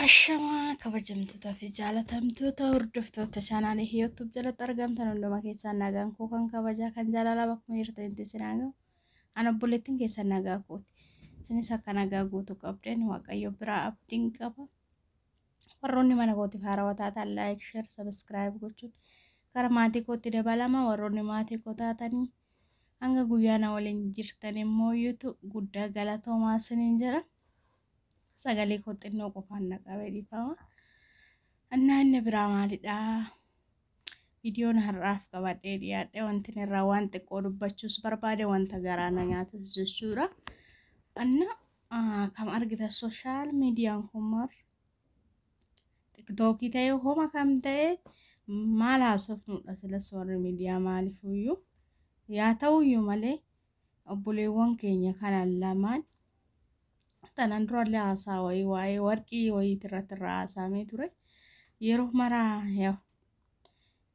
Ashamaa kabajamtoota fi jaalatamtoota hordoftoota chaanaalii YouTube jalatti argamtan hundumaa keessaa nagaan koo kan kabajaa kan jaalalaa bakkuma jirtanitti sinaa gahu ana obboleettiin keessan nagaa kooti. Isinis akka nagaa guutuu qabdan Waaqayyo biraa abdiin qaba. Warroonni mana kootiif haarawaa taatan like, share, subscribe gochuun gara maatii kootti dabalama. Warroonni maatii koo taatanii hanga guyyaa na waliin jirtan immoo guddaa galatoomaa isiniin jira. Sagalee koo xinnoo qofaan naqabee dhiifama. Annaa inni biraa maalidha? Viidiyoon har'aaf qabadhee dhiyaadhe wanti irraa waan xiqqoo dubbachuus barbaade wanta garaa na nyaatas jechuudha. Kam argita sooshaal miidiyaan kun mar tiktookii ta'ee homa kam ta'ee maal haasofnudha silas warri miidiyaa maaliifuyyuu yaa ta'uyyuu malee obboleewwan keenya kanan lamaan tanan durallee haasaa waa'ee warqii wayii irratti haasamee ture. Yeroo maraa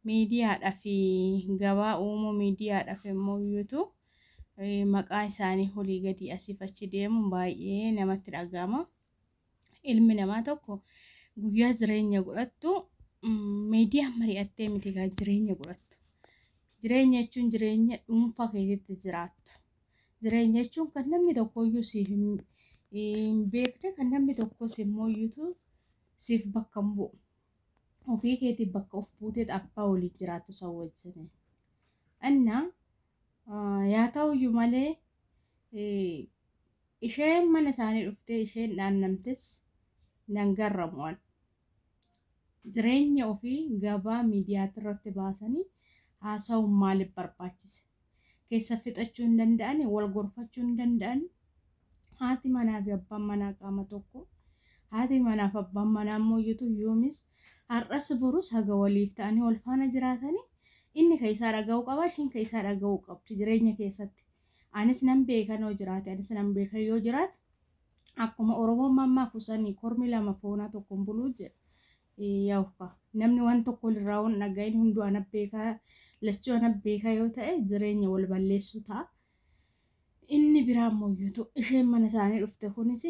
miidiyaadhaa fi gabaa uumuu miidiyaadhaaf immoo maqaa isaanii olii gadi asiif achi deemuun baay'ee namatti dhagahama. Ilmi namaa tokko guyyaa jireenya godhattu miidiyaan mari'attee miti kan jireenya godhattu. Jireenya jechuun jireenya dhuunfaa keessatti jiraattu. Jireenya jechuun kan namni tokkoyyuu siif hin beekne kan namni tokkos immoo siif bakka hin bu'u. Ofii keetiif bakka of buuteet abbaa waliin jiraattu isa wajjin. Yaa ta'uyyuu malee isheen mana isaanii dhuftee isheen dhaannamtes nan garramu'an. Jireenya ofii gabaa miidiyaatti irratti baasanii haasa'uun maaliif barbaachise? Keessa fixachuu hin danda'ani, wal gorfachuu hin danda'ani. Haati manaa fi abbaan manaa qaama tokko. Haati manaa fi abbaan manaa immoo yoomis har'as borus haga waliif ta'anii wal faana jiraatanii inni kan isaa dhaga'uu qaba, ishiin kan isaa dhaga'uu qabdi jireenya keessatti. Anis nan beekan yoo jiraate, anis nan beekan yoo jiraate akkuma Oromoon mammaa kusanii kormi lama foonaa tokkoon buluu jedha. Namni waan tokko irraa waan dhaga'in hunduu ana beekaa lachuu ana beekaa yoo ta'e jireenya wal balleessuu ta'a. Inni biraa immoo isheen mana isaanii dhufte kunis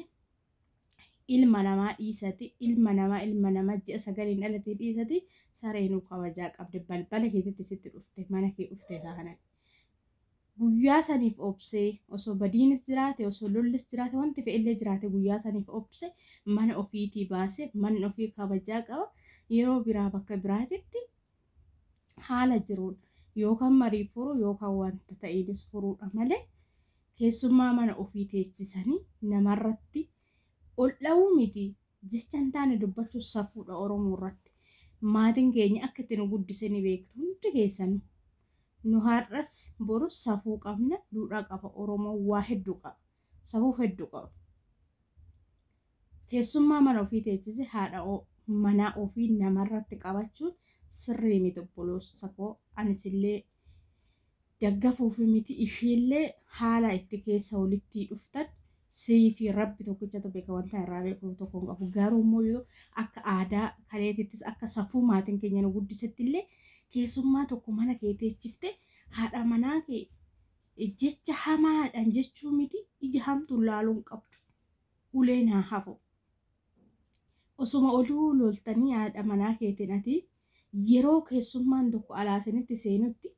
ilma namaa dhiisati, ilma namaa ji'a 9 dhalatee dhiisati sareenuu kabajaa qabdi. Balbala keetitti sitti dhufte mana kee dhufte taa'anan. Guyyaa saniif obsee osoo badiinis jiraate osoo lollis jiraate wanti fe'illee jiraate guyyaa saniif obse mana ofiitii baase manni ofii kabajaa qaba. Yeroo biraa bakka biraatitti haala jiruun yookaan marii furuu yookaan wanta ta'iinis furuudha malee keessummaa mana ofii teessisanii namarratti ol dha'uu miti. Jecha hin taane dubbachuu safuudha Oromoo irratti. Maatiin keenya akka itti nu guddisanii beektu hundi keessanuu. Nu har'as borus safuu qabna, duudhaa qaba Oromoo waa hedduu qaba. Safuuf hedduu qaba. Keessummaa mana ofii teessise haadha manaa ofii namarratti qabachuun sirrii miti obboloota koo. Anis illee daggafuuf miti ishiillee haala itti keessa walitti dhuftan siifi rabbi tokkichatu beeka wanta irraa beeku tokko hin qabu. Garuu immoo akka aadaa kaleetittis akka safuu maatiin keenya nu guddisetti illee keessummaa tokko mana kee teechifte haadha manaa kee jecha hamaadhaan jechuu miti ija hamtuun laaluun qabdu. Uleen haa hafu. Osuma oluu loltanii haadha manaa keetiin ati yeroo keessummaan tokko alaasanitti seenutti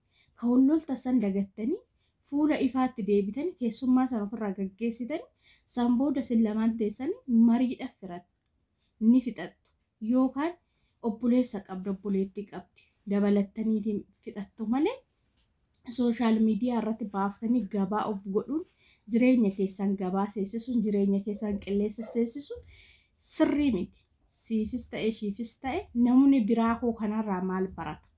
kan lolta san dagattanii fuula ifaatti deebitanii keessummaa san ofirraa gaggeessitanii san booda sin lamaan teessanii mariidhaaf firattu ni fixattu yookaan obboleessa qabdi obboleettii qabdi dabalattaniitiin fixattu malee sooshaal miidiyaa irratti baaftanii gabaa of godhuun jireenya keessan gabaa seessisuun jireenya keessan qilleessa seessisuun sirrii miti. Siifis ta'e shiifis ta'e namni biraa hoo kanarraa maal barata?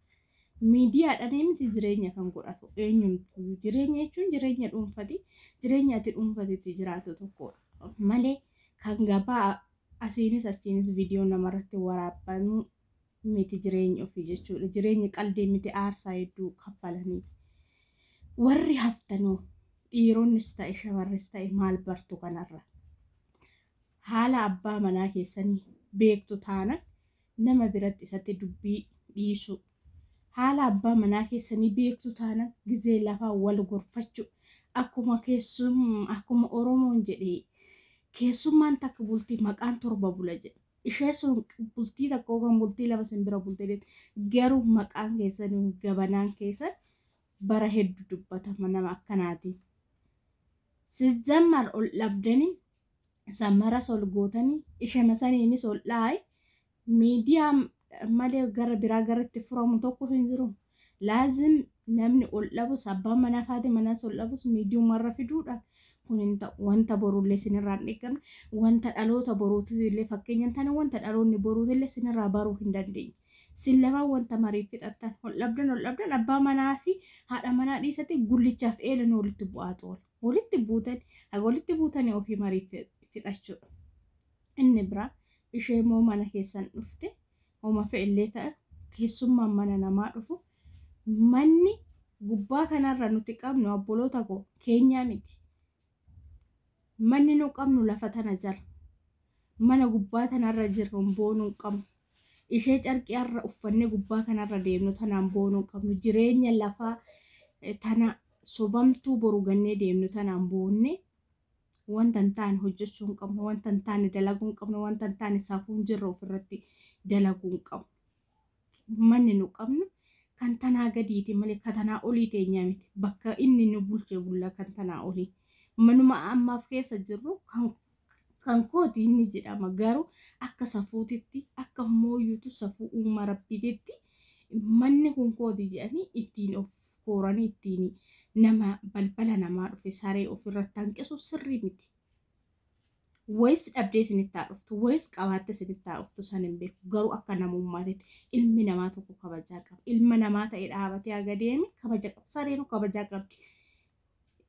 Miidiyaadhaan miti jireenya kan godhatu eenyumtuu. Jireenya jechuun jireenya dhuunfati. Jireenya ati dhuunfatitti jiraatu tokkodha malee kan gabaa asiinis achiinis viidiyoo namarratti waraabbanuu miti jireenya ofii jechuudha. Jireenya qalbii miti aarsaa hedduu kaffalanii. Warri haftanuu dhiironnis ta'e shamarris ta'e maal bartu kanarra? Haala abbaa manaa keessanii beektu taana nama biratti isatti dubbii dhiisu. Haala abbaa manaa keessanii beektu taana gizee lafaa wal gorfachuu akkuma Oromoon jedhee keessummaan takka bultii maqaan torba bula jedha. ishee sun bultii tokko kan bultii lama simbira bultee garuu maqaan keessan gabanaan keessan bara hedduu dubbatama nama akkanaati. Sijammar ol labdanii sammara sol gootanii ishee masaniinis ol dhaay miidiyaa malee gara biraa gara itti furamu tokko hin jiru. Laazim namni ol dhabus abbaan manaa faati manaas ol dhabus miidiyumarra fiduudhaan kun wanta boruullee sinirraan eegamne wanta dhaloota boruutillee fakkeenyaan tana wanta dhaloonni boruutillee sinirraa baruu hin dandeenye. Sillamaa wanta marii fixattan ol dhabdan abbaa manaa fi haadha manaa dhiisatti gullichaaf eelan walitti bu'aa xoola. Walitti buutanii ofii marii fixachuudha. Inni biraa ishee moo mana keessan dhufte homa fe'illee ta'a keessummaan mana namaa dhufu manni gubbaa kanarra nuti qabnu abboloota koo keenyaa miti. Manni nu qabnu lafa tana jala. Mana gubbaa tanarra jirru boonuu qabnu. Ishee carqii har'a uffannee gubbaa kanarra deemnu tanaan boonuu qabnu. Jireenya lafaa tana sobamtuu boru gannee deemnu tanaan boonne wanta hin taane hojjechuu hin qabnu, wanta hin taane dalaguu hin qabnu, wanta hin taane saafuu hin jirre ofirratti dalaguu hin qabnu. Manni nu qabnu kan tanaa gadiiti malee kan tanaa olii teenyaa miti. Bakka inni nu bulchee bulla kan tanaa olii. Manuma ammaaf keessa jirru kan kooti inni jedhama garuu akka safuutitti akka mooyyuutu safuu uuma rabbititti manni kun kooti jedhanii ittiin of kooranii ittiin nama balbala namaa dhufe saree ofirratti hanqisu sirrii miti. Wayis dhabdee sinittaa dhuftu wayis qabaatte sinittaa dhuftu san hin beeku garuu akka namummaatitti ilmi namaa tokko kabajaa qaba. Ilma namaa ta'ee dhaabatee haga deeme kabaja qaba. Sareen kabajaa qabdi.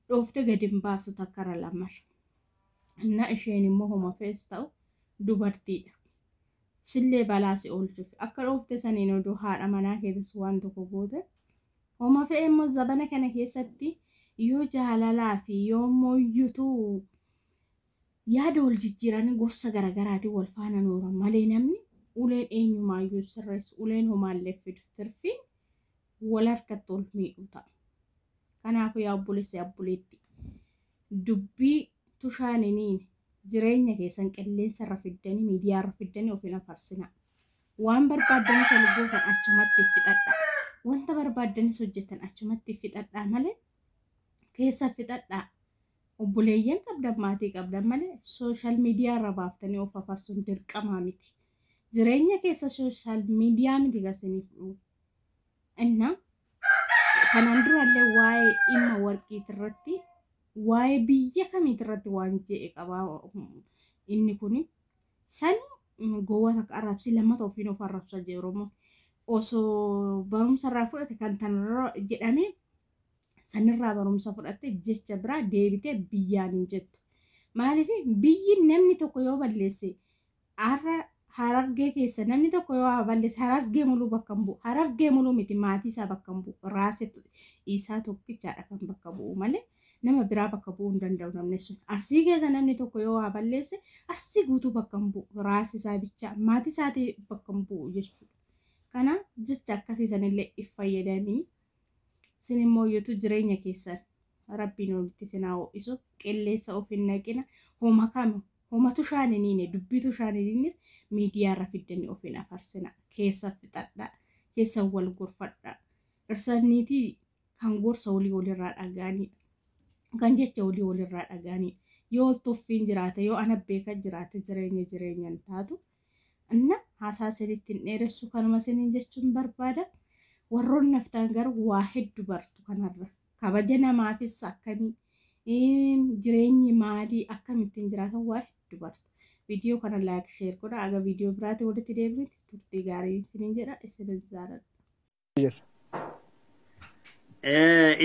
Dhoofte gadi hin baaftu takkara lamar. Na isheen immoo homa fees ta'u dubartiidha. Sillee balaasi oolchuuf akka dhoofte saniin oduu haadha manaa keessas waan tokko goote. Homa fe'ee immoo zabana kana keessatti yoo jaalalaa fi yoo mooyyuutu yaada wal jijjiiranii gorsa garaagaraatiin wal faana nooran malee namni uleen eenyumaayyuu sirreessu uleen homaallee fidu tirfiin wal harkatti ol miidhu ta'a. Kanaafuu yaa obboleessi abboleetti dubbii tushaaniniin jireenya keessan qilleensa irra fiddanii miidiyaa irra fiddanii ofiin afarsina. Waan barbaaddanis lubbuu kan achumatti fixadha. Wanta barbaaddanis hojjetan achumatti fixadhaa malee keessa fixadhaa. Obboleeyyan qabdan maatii qabdan malee sooshaal miidiyaa irra baaftanii of afarsuun dirqamaa miti. Jireenya keessa sooshaal miidiyaa miti gasanii fudhu. Innaa kanaan durallee waa'ee dhimma warqiitirratti waa'ee biyya kamiitirratti waan jedhe qabaa inni kuni sani gowwata akka arrabsi lammata ofiin of arrabsa jeeromo osoo barumsa irraa fudhate kan tanarra jedhame sanirraa barumsa fudhatte jecha biraa deebitee biyyaan hin jettu. Maaliif biyyi namni tokko yoo balleesse Harargee keessa namni tokko yoo balleesse Harargee muluu bakka hin bu'u. Harargee muluu miti maatii isaa bakka hin bu'u. Raasii isaa tokkichaadha kan bakka bu'u malee nama biraa bakka bu'uu hin danda'u namni sun. Arsii keessa namni tokko yoo balleesse arsii guutuu bakka hin bu'u. Raasii isaa bichaa maatii isaatii bakka hin bu'u jechuudha. Kana jecha akkasii sanillee if fayyadanii sin immoo yoo jireenya keessan rabbiin walitti sinaa ho'isu qilleensa of hin naqina homa kami homatu shaaniniine dubbitu shaaniniinis miidiyaa irra fiddanii of hin afarsina keessa fixadhaa keessa wal gorfadhaa irsaniitii kan gorsa walirraa dhagaanii kan jecha walirraa dhagaanii yoo tuffiin jiraate yoo ana beeka jiraate jireenyaan taatu anna haasaa sirriitti hin dheeressu kanuma siniin jechuun barbaada. Warroon naftaan garuu waa hedduu bartu kanarra kabaja namaafis akkamii jireenyi maalii akkamittiin jiraatan waa hedduu bartu. Viidiyoo kana laayik sheer godha aga viidiyoo biraatti walitti deebinutti turtii gaarii isiniin jedha isinis jaaladha.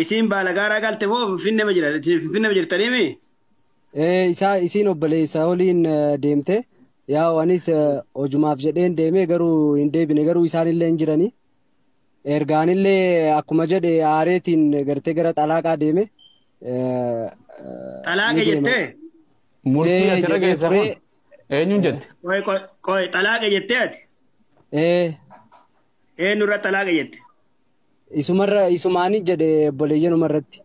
Isiin baala gaaraa galte moo Finfinnee jirtanii mi? Isiin obboleessa waliin deemte yaa anis hojumaaf jedheen deemee garuu hin deebine garuu isaanillee hin jiranii. Ergaanillee akkuma jedhe aareetiin gartee gara xalaaqaa deeme. Xalaaqa jettee? Murtii achirra geessa kun eenyuun jette? Qoy xalaaqa jettee ati? Eenyurra xalaaqa jette? Isumaanii jedhe obboleeyyanuma irratti.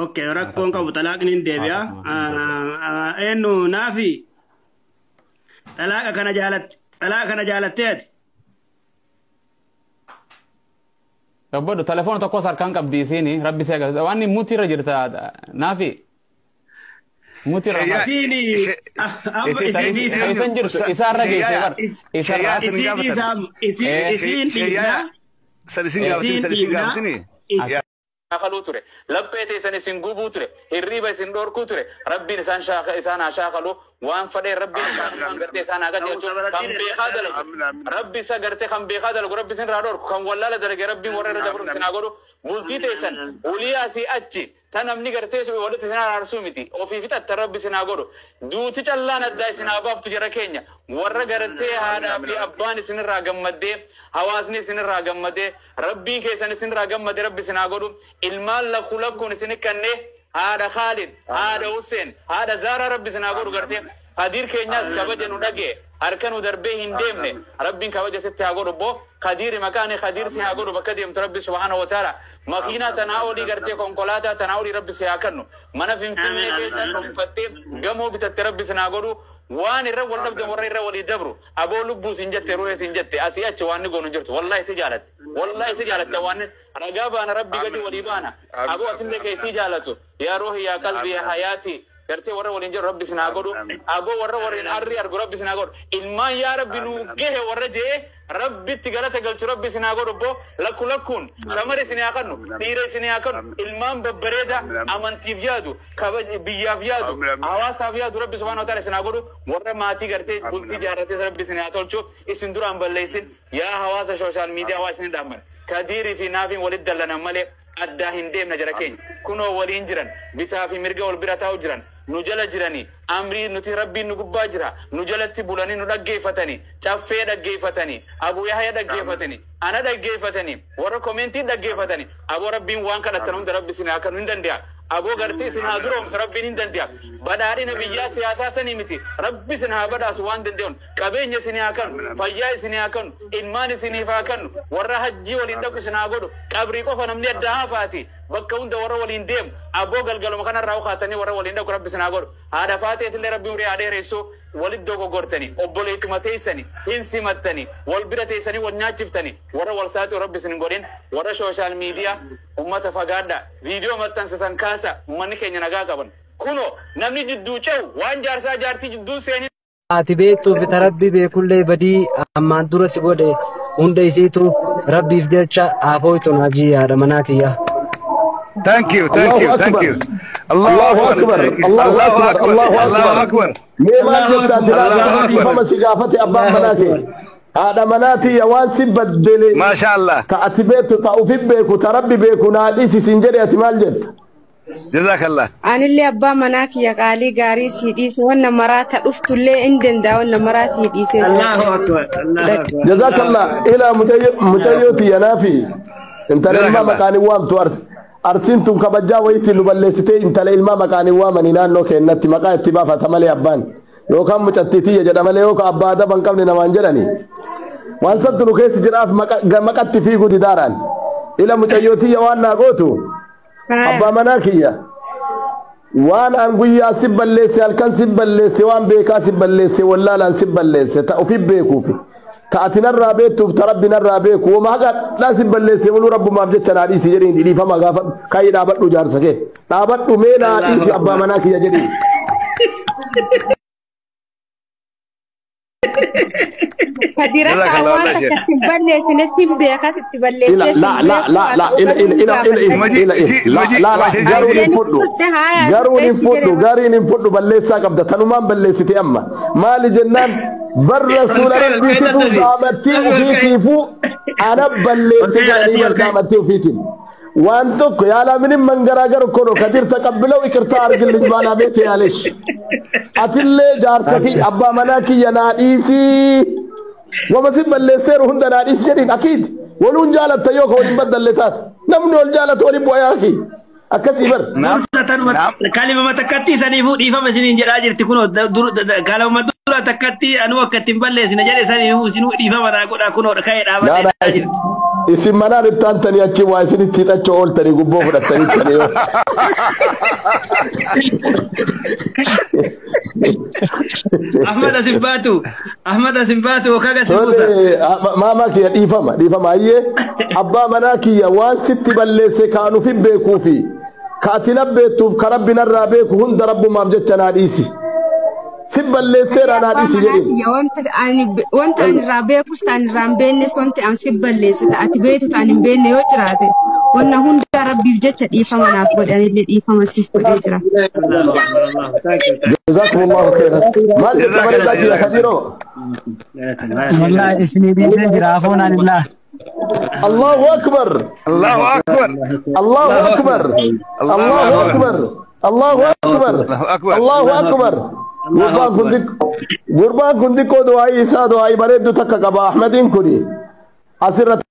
Okay, rakkoon qabu xalaaqni hin deebi'a. Eenyu naafi طلاق كان جالت Rabbodo telefoon tokko sarkaan qabdi isiini rabbi see agarsiisa waan mutii irra jirta naafi mutii irra isin jirtu isaarra geesse bar isaarra شاقلوا تري لبيت إنسان سنجوبوا تري الريبة سندور كتري ربي إنسان إنسان شاقلوا وان فدي ربي إنسان قرت إنسان أقعد يجوا كم بيخادل ربي سقرت كم بيخادل وربي سن رادور كم ولا لدرجة ربي مرة دبر إنسان أقولوا ملكي تيسان وليا سي أجي تنامني قرتي سوي ولد إنسان أرسومتي أو في فتا ربي سن أقولوا دوتي تجلان الداي سن أباف تجرا كينيا ورا قرتي هذا في أبان سن راجم مدة هوازني سن راجم مدة ربي كيسان سن راجم مدة ربي سن أقولوا المال لخلقكم سن كنّه هذا خالد هذا حسين هذا زارا ربي سن أقولوا قرتي قدير كينيا سكابة نوداجي أركان ودربه هندمنه ربي كواجه ستة أقولوا بو قدير مكانه قدير سه أقولوا بكديم ربي سبحانه وتعالى ماكينة تناولي قرتي كونكولاتا تناولي ربي سيأكلنه منا فيلم كيسان فتيم جمو بتتربي سن أقولوا وان الرب والرب ده ورا الرب واليدبرو أبو لبو سنجت روح سنجت أسيا شوان نقول نجرت والله سجالت وان رجابا أنا ربي قدي وليبانا أبو أتمنى كيسي جالته يا روحي يا قلبي يا حياتي كرتي ورا ولينجر ربي سناقولو أبو ورا أري أرجو ربي سناقول إلما يا ربي نوجه ورا جه ربي تقالة قلت ربي سناقول بو لكن سمر سناقنو تير سناقنو إلمان ببريدا أمان تيفيادو كبج بيافيادو عواس أفيادو ربي سبحانه وتعالى سناقولو ورا ما تيجرتي قلتي جارتي ربي سناقول شو إسندور أم بلليسين يا عواس سوشيال ميديا عواس ندامن كدير في نافين ولد دلنا ملء أداه هندم نجركين كنوا ولين جران بتاعي مرجع والبراتاو جران نجلا جراني أمري نتي ربي نقبا جرا نجلا تبولاني ندقي فتني شافي دقي فتني أبو يحيى دقي فتني أنا دقي فتني ورا كومنتي دقي فتني أبو ربي وان كان تنون ربي سناكن هندنديا أبو غرتي سنادروم ربي هندنديا بداري نبيا سياسة سنيمتي ربي سنها بدا سوان دنديون كابين سناكن فيا سناكن إنمان سنيفاكن ورا حجي وليندك سناغودو كابريكو فنمني الدهافاتي بكون دورا ولينديم أبو غلغلو مكان الراو خاتني ورا وليندك ربي سناغودو هذا فاتي اللي ربي مري عليه ريسو ولد دوغو غورتني أبوليك متيسني هنسي متني والبرتيسني والناجفتني ورا والساتو ربي سنغودين ورا سوشيال ميديا أمة فقادة فيديو متن ستن كاسا مني كينيا نغاقبن كونو نمني جدو چو وان جارسا جارتي جدو سيني ati beektu fita rabbi beekullee badii ammaan dura si godhe hunda isiitu rabbiif jecha afooytu naajii yaada manaa kiyya. Thank you. Allahu Akbar. Allahu Akbar. Meemaa jetta tilaa fama sigaafate abbaan manaati. Haadha manaati waan si baddele. Masha Allah. Ta ati beektu ta ufin beeku ta rabbi beeku naa dhiisi siin jedhe ati maal jetta? جزاك الله. أنا اللي أبا مناك يا قالي قاري سيديس وانا مرات أفتو اللي عندن دا وانا مرات سيديس. الله أكبر. جزاك الله. إلى متيوتي يا نافي. انت لما مكاني وام تورس. أرسنتم كبجا ويتي نبلستي انت لما مكاني وام نينان نوكي نتي مكان اتبافة تمالي أبان. يوكام مجتتي يجد مالي يوكا أبا دا بانكم نمانجراني. وانسبت نكيس جراف مكتي فيكو دي داران. إلى متيوتي وانا قوتو. أبا مناكية وانا أنقويا سبالليسي الكن سبالليسي وان بيكا سبالليسي ولا لا سبالليسي تأوفي بيكو في تأتينا الرابيتو تربينا الرابيكو وما قد لا سبالليسي ولو رب ما بجتنا علي سجرين دي فما غافت كاي دابت نجار سكي دابت نمينا إيسي أبا مناكية جدي كديرك أوانك تتبلي سنتيم بيكات تتبلي غارين فوتو بلي ساقب ده تنمان بلي ستي أما مالي جنان بر رسول ربي تفو دامتي وفيكي فو أنا بلي سجاني دامتي وفيكي وانتو يالا من منغراغر كونو كثير تقبلوا إكرتا أرجل لجوانا بيتي عليش أتلي جارسكي أبا مناكي يناديسي ومسيب بالليسير هند ناديس جديد أكيد ولون جالت تيوك ولين بدل لتات نمنو الجالت ولين بوياكي أكسي بر كلمة ما تكتي سنيفو ديفا مسنين جراجر تكونوا كلمة ما دورا تكتي أنو كتيم بالله سنجري سنيفو سنو ديفا ما راكونوا ركاي رابع isin mana rittantani achi waa isinitti hidhachoo ooltanii gubboo fudhattaniittani أحمد سباتو وكاكا سبوسا ما كي ديفما أيه أبا مناكي وان ست بلس كانوا في بيكو في كاتنا بيتو كربنا الرابيكو هند رب ما بجتنا ديسي سب الليسير أنا ديسي جرين وانت عن رابيكو ستان رامبينس وانت عن سب الليسي تأتبيتو تاني بيني وجراتي وانا هند ربي بجتنا ديفما نافود يعني اللي ديفما سيفو ديسرا جزاكم الله خيرا ما تتبري لك يا خبيرو والله اسمي ديسي جرافون عن الله الله أكبر الله أكبر الله أكبر الله أكبر الله أكبر الله أكبر قربان كندي كو دعائي إسا دعائي بريد تكا كبا أحمدين كوري أسرت